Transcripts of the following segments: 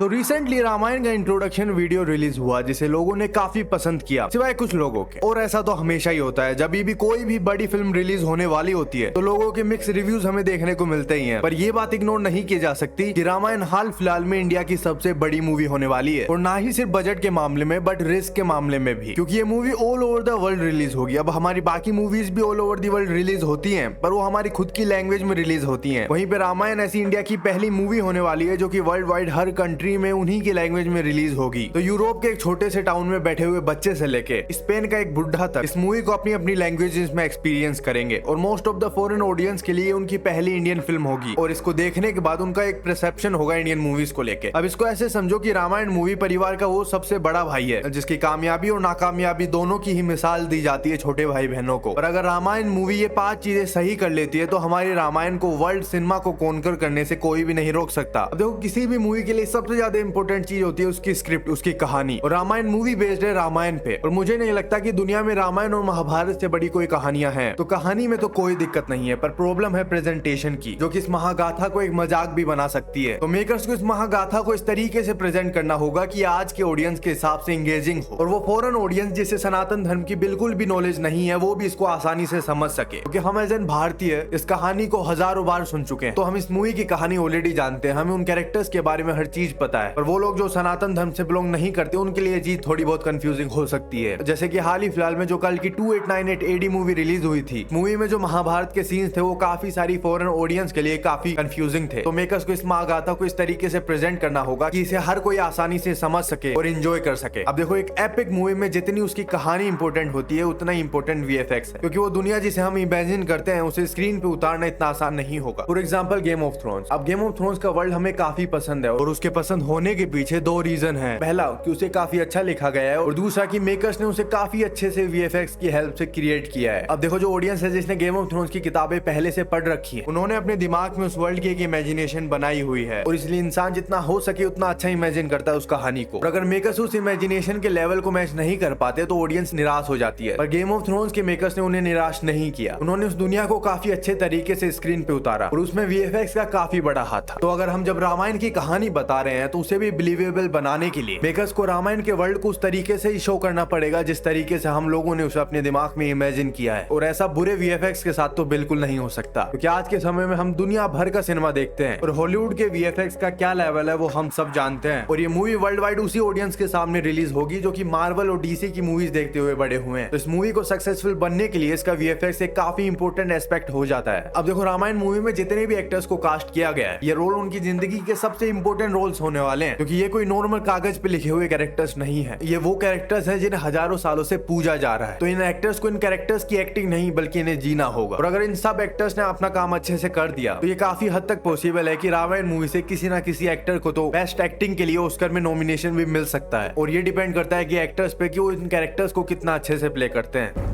तो रिसेंटली रामायण का introduction video release हुआ जिसे लोगों ने काफी पसंद किया सिवाय कुछ लोगों के। और ऐसा तो हमेशा ही होता है, जब भी कोई भी बड़ी फिल्म रिलीज होने वाली होती है तो लोगों के मिक्स रिव्यूज हमें देखने को मिलते ही हैं। पर ये बात इग्नोर नहीं की जा सकती कि रामायण हाल फिलहाल में इंडिया की सबसे बड़ी मूवी होने वाली है, और ना ही सिर्फ बजट के मामले में बट रिस्क के मामले में भी, क्योंकि ये movie all over the world release होगी। अब हमारी बाकी मूवीज भी all over the world release होती हैं, पर वो हमारी खुद की लैंग्वेज में रिलीज होती हैं। वहीं पे रामायण ऐसी इंडिया की पहली मूवी होने वाली है जो कि वर्ल्ड वाइड हर कंट्री में उन्हीं की लैंग्वेज में रिलीज होगी। तो यूरोप के एक छोटे से टाउन में बैठे हुए बच्चे से लेके स्पेन का एक बुढ़ा तक इस मूवी को अपनी अपनी लैंग्वेजेस में एक्सपीरियंस करेंगे, और most of the foreign audience के लिए उनकी पहली इंडियन फिल्म होगी, और इसको देखने के बाद उनका एक परसेप्शन होगा इंडियन मूवीज को लेके। अब इसको ऐसे समझो कि रामायण मूवी परिवार का वो सबसे बड़ा भाई है जिसकी कामयाबी और नाकामयाबी दोनों की ही मिसाल दी जाती है छोटे भाई बहनों को। और अगर रामायण मूवी ये 5 चीजें सही कर लेती है तो हमारी रामायण को वर्ल्ड सिनेमा को कॉन्कर करने से कोई भी नहीं रोक सकता। अब देखो, किसी भी मूवी के लिए सबसे ज्यादा इंपॉर्टेंट चीज होती है उसकी स्क्रिप्ट, उसकी कहानी, और रामायण मूवी बेस्ड है रामायण पे। और मुझे नहीं लगता कि दुनिया में रामायण और महाभारत से बड़ी कोई कहानियां हैं। तो कहानी में तो कोई दिक्कत नहीं है, पर प्रॉब्लम है प्रेजेंटेशन की, जो कि इस महागाथा को एक मजाक भी बना सकती है। तो मेकर्स को इस महागाथा को इस तरीके से प्रेजेंट करना होगा कि आज के ऑडियंस के हिसाब से एंगेजिंग हो, और वो फॉरेन ऑडियंस जिसे सनातन धर्म की बिल्कुल भी नॉलेज नहीं है वो भी इसको आसानी से समझ सके। क्योंकि हम एज एन भारतीय इस कहानी को हजारों बार सुन चुके हैं, तो हम इस मूवी की कहानी ऑलरेडी जानते हैं, हमें उन कैरेक्टर्स के बारे में हर चीज पता है। और वो लोग जो सनातन धर्म से बिलोंग नहीं करते उनके लिए चीज थोड़ी बहुत कंफ्यूजिंग हो सकती है। जैसे कि हाल ही फिलहाल में जो कल की 2898 AD मूवी रिलीज हुई थी, मूवी में जो महाभारत के सीन्स थे वो काफी सारी फॉरेन ऑडियंस के लिए काफी कंफ्यूजिंग थे। तो मेकर्स को इस महागाथा को इस तरीके से प्रेजेंट करना होगा कि इसे हर कोई आसानी से समझ सके और एंजॉय कर सके। अब देखो, एक एपिक मूवी में जितनी उसकी कहानी इंपॉर्टेंट होती है उतना ही इंपॉर्टेंट VFX है, क्योंकि वो दुनिया जिसे हम इमेजिन करते हैं उसे स्क्रीन पे उतारना इतना आसान नहीं होगा। For example game of thrones. अब गेम ऑफ थ्रोन्स का वर्ल्ड हमें काफी पसंद है, और उसके पसंद होने के पीछे 2 रीजन है। पहला कि उसे काफी अच्छा लिखा गया है, और दूसरा कि मेकर्स ने उसे काफी अच्छे से VFX की हेल्प से क्रिएट किया है। अब देखो, जो ऑडियंस है जिसने गेम ऑफ थ्रोन्स की किताबें पहले से पढ़ रखी है, उन्होंने अपने दिमाग में उस वर्ल्ड की एक इमेजिनेशन बनाई हुई है, और इसलिए इंसान जितना हो सके उतना अच्छा इमेजिन करता है उस कहानी को। और अगर मेकर्स उस इमेजिनेशन के लेवल को मैच नहीं कर पाते तो ऑडियंस निराश हो जाती है। पर गेम ऑफ थ्रोन्स के मेकर्स ने उन्हें निराश नहीं किया, उन्होंने उस दुनिया को काफी अच्छे तरीके से स्क्रीन पे उतारा, और उसमें VFX का काफी बड़ा हाथ था। तो अगर हम जब रामायण की कहानी बता रहे हैं तो उसे भी बिलीवेबल बनाने के लिए मेकर्स को रामायण के वर्ल्ड को उस तरीके से ही शो करना पड़ेगा जिस तरीके से हम लोगों ने उसे अपने दिमाग में इमेजिन किया है। और ऐसा बुरे VFX के साथ तो बिल्कुल नहीं हो सकता, क्योंकि आज के समय में हम दुनिया भर का सिनेमा देखते हैं, और हॉलीवुड के VFX का क्या लेवल है वो हम सब जानते हैं। और ये मूवी वर्ल्ड वाइड उसी ऑडियंस के सामने रिलीज होगी जो कि मार्वल और DC की मूवीज देखते हुए बड़े हुए हैं। तो इस मूवी को सक्सेसफुल बनने के लिए इसका VFX एक काफी इंपॉर्टेंट एस्पेक्ट हो जाता है। अब देखो, रामायण मूवी में जितने भी एक्टर्स को कास्ट किया गया है, ये रोल उनकी जिंदगी के सबसे इंपॉर्टेंट रोल्स होने वाले हैं, क्योंकि ये कोई नॉर्मल कागज पे लिखे हुए कैरेक्टर्स नहीं है। ये वो कैरेक्टर्स हैं जिन्हें हजारों सालों से पूजा जा रहा है। तो इन एक्टर्स को इन कैरेक्टर्स की एक्टिंग नहीं बल्कि इन्हें जीना होगा, और अगर इन सब एक्टर्स ने अपना काम अच्छे से कर दिया तो ये काफी हद तक पॉसिबल है कि रामायण मूवी से किसी ना किसी एक्टर को तो बेस्ट एक्टिंग के लिए ऑस्कर में नॉमिनेशन भी मिल सकता है। और ये डिपेंड करता है कि एक्टर्स पे कि वो इन कैरेक्टर्स को कितना अच्छे से प्ले करते हैं।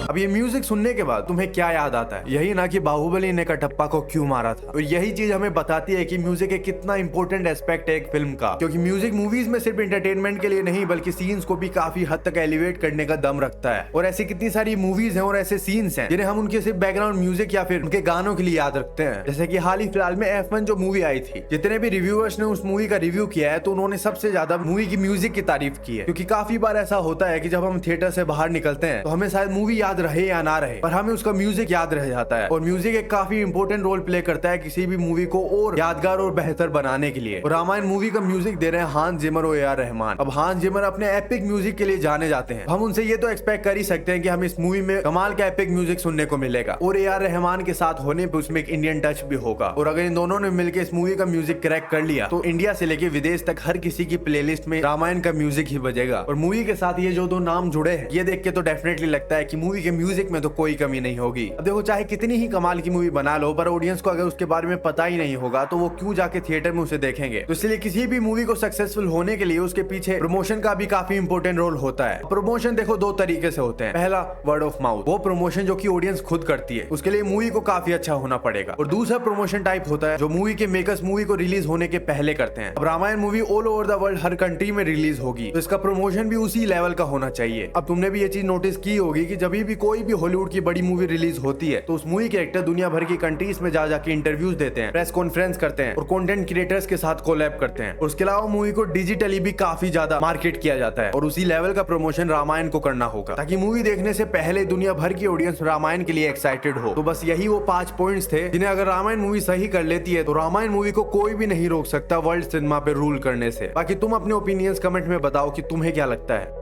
अब ये म्यूजिक सुनने के बाद तुम्हें क्या याद आता है? यही ना कि बाहुबली ने कटप्पा को क्यों मारा था। और यही चीज हमें बताती है कि म्यूजिक एक कितना इंपॉर्टेंट एस्पेक्ट है एक फिल्म का, क्योंकि म्यूजिक मूवीज में सिर्फ एंटरटेनमेंट के लिए नहीं बल्कि सीन्स को भी काफी हद तक एलिवेट करने का दम रखता है। और ऐसी कितनी सारी मूवीज हैं और ऐसे सीन्स हैं जिन्हें हम उनके सिर्फ बैकग्राउंड म्यूजिक या फिर उनके गानों के लिए याद रखते हैं। जैसे कि हाल ही फिलहाल में F1 जो मूवी आई थी, जितने भी रिव्यूअर्स ने उस मूवी का रिव्यू किया है तो उन्होंने सबसे ज्यादा मूवी की म्यूजिक की तारीफ की है। क्योंकि काफी बार ऐसा होता है कि जब हम थिएटर से बाहर निकलते हैं तो हमें शायद मूवी याद रहे या ना रहे, पर हमें उसका म्यूजिक याद रह जाता है। और म्यूजिक एक काफी इंपॉर्टेंट रोल प्ले करता है किसी भी मूवी को और यादगार और बेहतर बनाने के लिए। और रामायण मूवी का म्यूजिक दे रहे हैं हांस जिमर और A.R. रहमान। अब हांस जिमर अपने एपिक म्यूजिक के लिए जाने जाते हैं, हम उनसे ये तो एक्सपेक्ट कर ही सकते हैं कि हम इस मूवी में कमाल का एपिक म्यूजिक सुनने को मिलेगा, और A.R. रहमान के साथ होने पर उसमें एक इंडियन टच भी होगा। और अगर इन दोनों ने मिलकर इस मूवी का म्यूजिक क्रैक कर लिया तो इंडिया से लेके विदेश तक हर किसी की प्लेलिस्ट में रामायण का म्यूजिक ही बजेगा। और मूवी के साथ ये जो 2 नाम जुड़े हैं, ये देख के तो डेफिनेटली लगता है कि मूवी के म्यूजिक में तो कोई कमी नहीं होगी। अब देखो, चाहे कितनी ही कमाल की मूवी बना लो, पर ऑडियंस को अगर उसके बारे में पता ही नहीं होगा तो वो क्यों जाके थिएटर में उसे देखेंगे। तो इसलिए किसी भी मूवी को सक्सेसफुल होने के लिए उसके पीछे प्रमोशन का भी काफी इंपॉर्टेंट रोल होता है। प्रमोशन देखो 2 तरीके से होते हैं। पहला, वर्ड ऑफ माउथ, वो प्रमोशन जो कि ऑडियंस खुद करती है, उसके लिए मूवी को काफी अच्छा होना पड़ेगा। और दूसरा प्रमोशन टाइप होता है जो मूवी के मेकर्स मूवी को रिलीज होने के पहले करते हैं। अब Ramayana movie all over the world हर कंट्री में रिलीज होगी, तो इसका प्रमोशन भी उसी लेवल का होना चाहिए। अब तुमने भी ये चीज नोटिस की होगी कि जब भी कोई भी हॉलीवुड की बड़ी मूवी रिलीज होती है तो उस मूवी के एक्टर दुनिया भर की कंट्रीज में जा जाके इंटरव्यूज देते हैं, प्रेस कॉन्फ्रेंस करते हैं और कंटेंट क्रिएटर्स के साथ कोलैब करते हैं। और उसके अलावा मूवी को डिजिटली भी काफी ज्यादा मार्केट किया जाता है और उसी लेवल का प्रमोशन रामायण को करना होगा ताकि मूवी देखने से पहले दुनिया भर की ऑडियंस रामायण के लिए एक्साइटेड हो। तो बस यही वो 5 पॉइंट्स थे जिन्हें अगर रामायण मूवी सही कर लेती है तो रामायण मूवी को कोई भी नहीं रोक सकता वर्ल्ड सिनेमा पे रूल करने से। बाकी तुम अपने ओपिनियंस कमेंट में बताओ कि तुम्हें क्या लगता है।